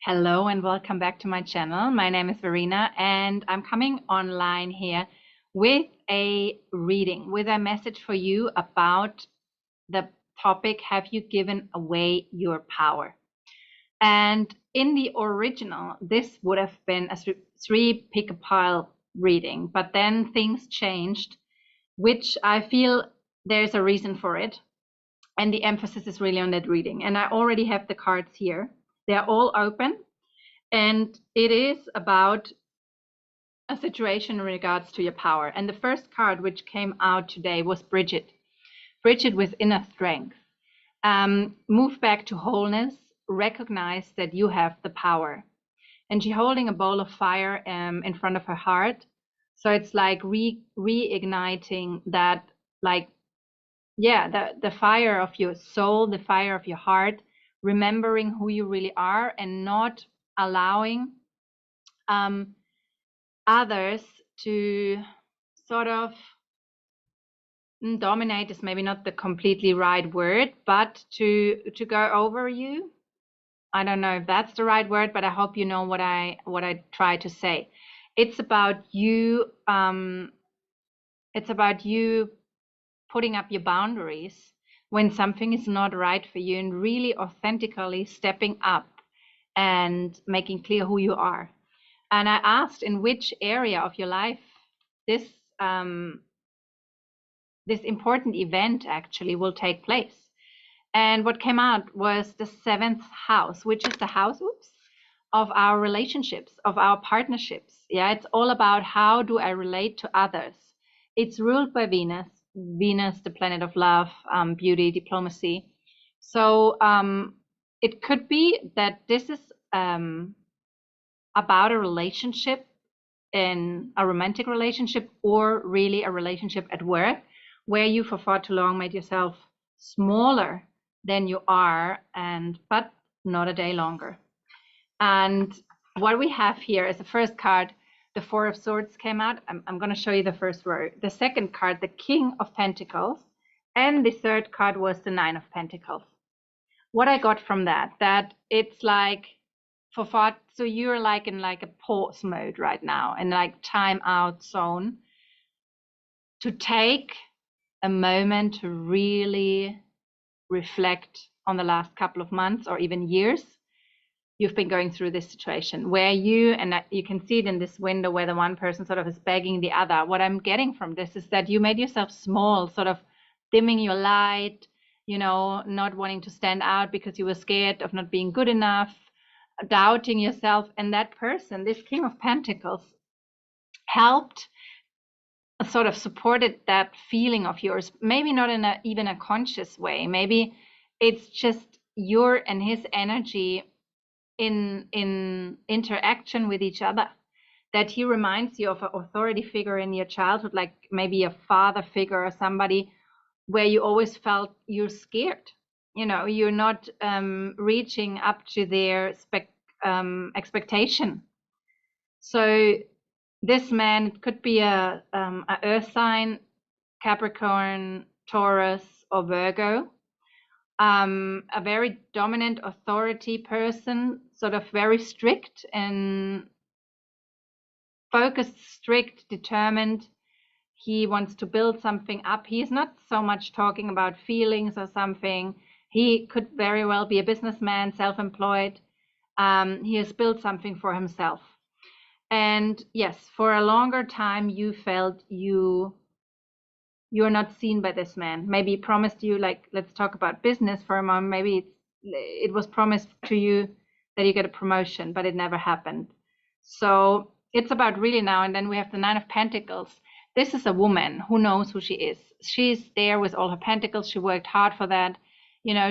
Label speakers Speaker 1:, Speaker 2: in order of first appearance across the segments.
Speaker 1: Hello and welcome back to my channel. My name is Verena and I'm coming online here with a reading, with a message for you about the topic, have you given away your power? And in the original, this would have been a three pick a pile reading, but then things changed, which I feel there's a reason for it. And the emphasis is really on that reading. And I already have the cards here. They're all open. And it is about a situation in regards to your power. And the first card which came out today was Bridget. Bridget with inner strength. Move back to wholeness. Recognize that you have the power. And she's holding a bowl of fire in front of her heart. So it's like reigniting that, like, yeah, the fire of your soul, the fire of your heart, remembering who you really are and not allowing others to sort of dominate is maybe not the completely right word, but to go over you. I don't know if that's the right word, but I hope you know what I try to say. It's about you. It's about you putting up your boundaries when something is not right for you, and really authentically stepping up and making clear who you are. And I asked in which area of your life this this important event actually will take place. And what came out was the seventh house, which is the house, of our relationships, of our partnerships. Yeah, it's all about how do I relate to others. It's ruled by Venus, Venus, the planet of love, beauty, diplomacy. So it could be that this is about a relationship, in a romantic relationship, or really a relationship at work where you for far too long made yourself smaller than you are, and but not a day longer. And what we have here is the first card, the Four of Swords came out. I'm going to show you the first row. The second card, the King of Pentacles, and the third card was the Nine of Pentacles. What I got from that it's like for far, so you're like in like a pause mode right now, and like time out zone, to take a moment to really reflect on the last couple of months or even years you've been going through this situation where you, and you can see it in this window where the one person sort of is begging the other. What I'm getting from this is that you made yourself small, sort of dimming your light, not wanting to stand out because you were scared of not being good enough, doubting yourself. And that person, this King of Pentacles, helped, sort of supported that feeling of yours, maybe not in even a conscious way. Maybe it's just your and his energy in interaction with each other, that he reminds you of an authority figure in your childhood, like maybe a father figure or somebody where you always felt you're scared, you're not reaching up to their expectation. So this man, it could be a earth sign, Capricorn, Taurus, or Virgo, a very dominant authority person, sort of very strict and focused, strict, determined. He wants to build something up. He's not so much talking about feelings or something. He could very well be a businessman, self-employed. He has built something for himself. And yes, for a longer time, you felt you're not seen by this man. Maybe he promised you, like, let's talk about business for a moment. Maybe it was promised to you that you get a promotion, but it never happened. So it's about really now. And then we have the Nine of Pentacles. This is a woman who knows who she is. She's there with all her pentacles. She worked hard for that.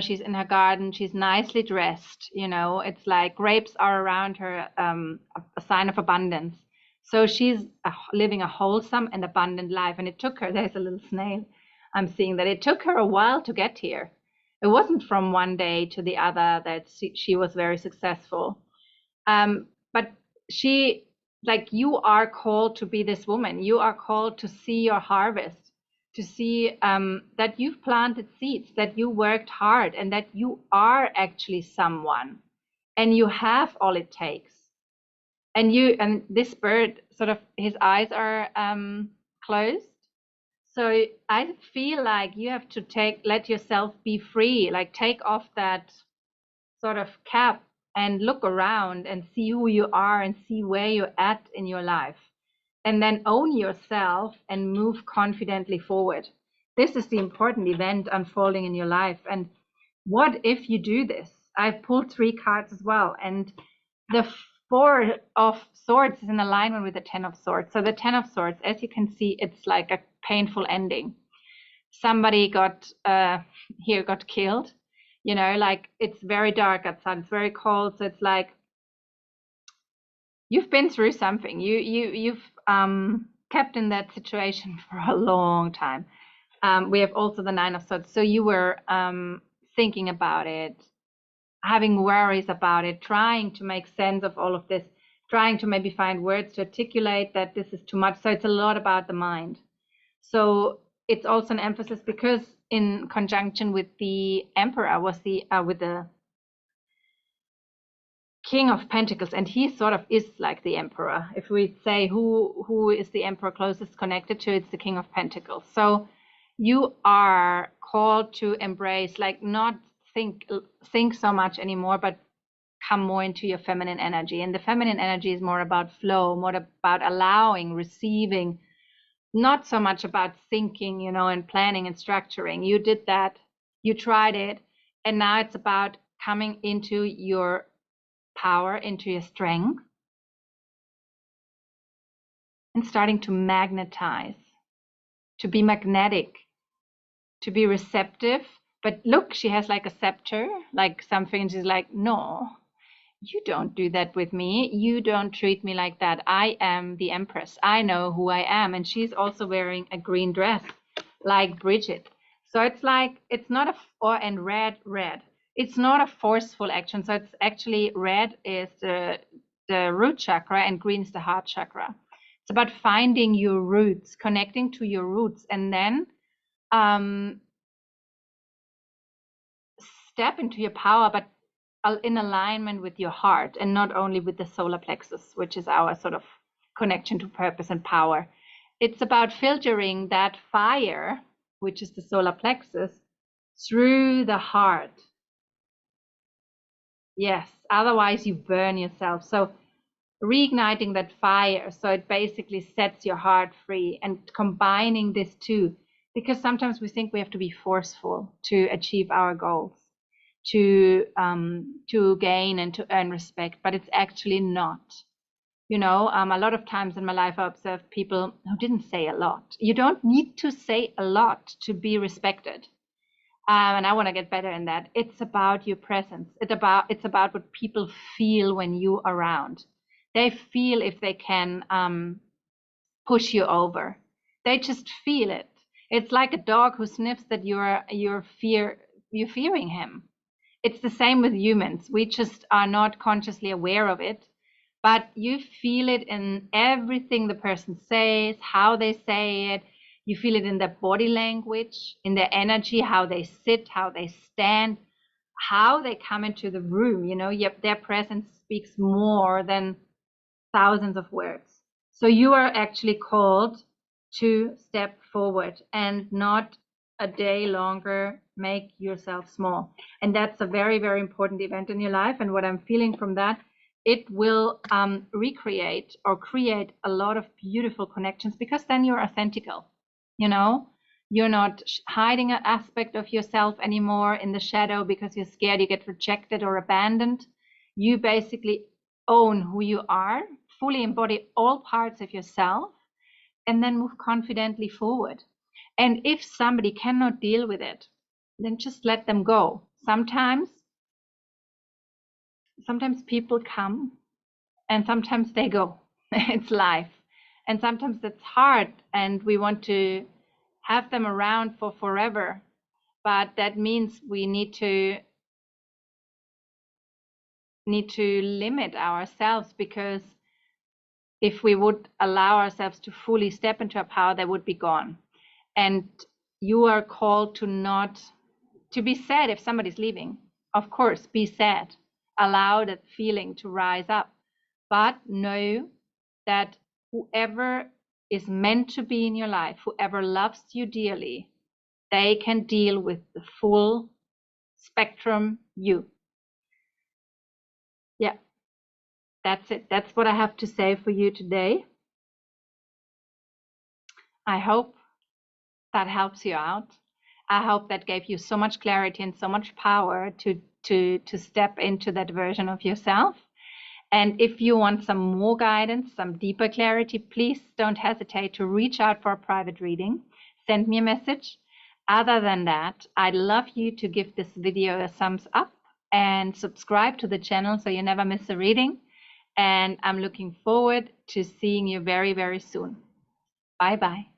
Speaker 1: She's in her garden. She's nicely dressed. It's like grapes are around her, a sign of abundance. So she's living a wholesome and abundant life. And it took her, there's a little snail. I'm seeing that it took her a while to get here. It wasn't from one day to the other that she was very successful. But she, like, you are called to be this woman. You are called to see your harvest, to see that you've planted seeds, that you worked hard, and that you are actually someone. and you have all it takes. And this bird sort of, his eyes are closed. So I feel like you have to let yourself be free, like take off that sort of cap and look around and see who you are and see where you're at in your life. And then own yourself and move confidently forward. This is the important event unfolding in your life. And what if you do this? I've pulled 3 cards as well. And the 4 of Swords is in alignment with the 10 of Swords. So the 10 of Swords, as you can see, it's like a painful ending. Somebody got killed, like it's very dark outside, it's very cold. So it's like you've been through something. You've kept in that situation for a long time. We have also the 9 of Swords. So you were thinking about it, having worries about it, trying to make sense of all of this, trying to maybe find words to articulate that this is too much. So it's a lot about the mind. So it's also an emphasis because in conjunction with the Emperor was with the King of Pentacles, and he sort of is like the Emperor. If we say who is the Emperor closest connected to, it's the King of Pentacles. So you are called to embrace, like not think so much anymore, but come more into your feminine energy. And the feminine energy is more about flow, more about allowing, receiving, not so much about thinking, and planning and structuring. You did that, you tried it, and now it's about coming into your power, into your strength, and starting to magnetize, to be magnetic, to be receptive. But look, she has like a scepter, like something, and she's like, no, you don't do that with me. You don't treat me like that. I am the Empress. I know who I am. And she's also wearing a green dress, like Bridget. So it's like, it's not and red. It's not a forceful action. So it's actually, red is the root chakra and green is the heart chakra. It's about finding your roots, connecting to your roots, and then step into your power, but in alignment with your heart and not only with the solar plexus, which is our sort of connection to purpose and power. It's about filtering that fire, which is the solar plexus, through the heart. Yes, otherwise you burn yourself. So reigniting that fire, so it basically sets your heart free, and combining this too, because sometimes we think we have to be forceful to achieve our goals, to gain and to earn respect, but it's actually not. A lot of times in my life I observed people who didn't say a lot. You don't need to say a lot to be respected. And I want to get better in that. It's about your presence. It's about what people feel when you're around. They feel if they can push you over. They just feel it. It's like a dog who sniffs that you're fearing him. It's the same with humans. We just are not consciously aware of it, but you feel it in everything the person says, how they say it. You feel it in their body language, in their energy, how they sit, how they stand, how they come into the room. Their presence speaks more than thousands of words. So you are actually called to step forward and not a day longer make yourself small. And that's a very, very important event in your life. And what I'm feeling from that, it will recreate or create a lot of beautiful connections, because then you're authentical. You're not hiding an aspect of yourself anymore in the shadow because you're scared you get rejected or abandoned. You basically own who you are, fully embody all parts of yourself, and then move confidently forward. And if somebody cannot deal with it, then just let them go. Sometimes people come and sometimes they go. It's life. And sometimes it's hard and we want to have them around for forever. But that means we need to limit ourselves, because if we would allow ourselves to fully step into our power, they would be gone. And you are called to be sad if somebody's leaving. Of course, be sad. allow that feeling to rise up. But know that whoever is meant to be in your life, whoever loves you dearly, they can deal with the full spectrum you. Yeah, that's it. That's what I have to say for you today. I hope that helps you out. I hope that gave you so much clarity and so much power to step into that version of yourself. And if you want some more guidance, some deeper clarity, please don't hesitate to reach out for a private reading. Send me a message. Other than that, I'd love you to give this video a thumbs up and subscribe to the channel so you never miss a reading. And I'm looking forward to seeing you very, very soon. Bye bye.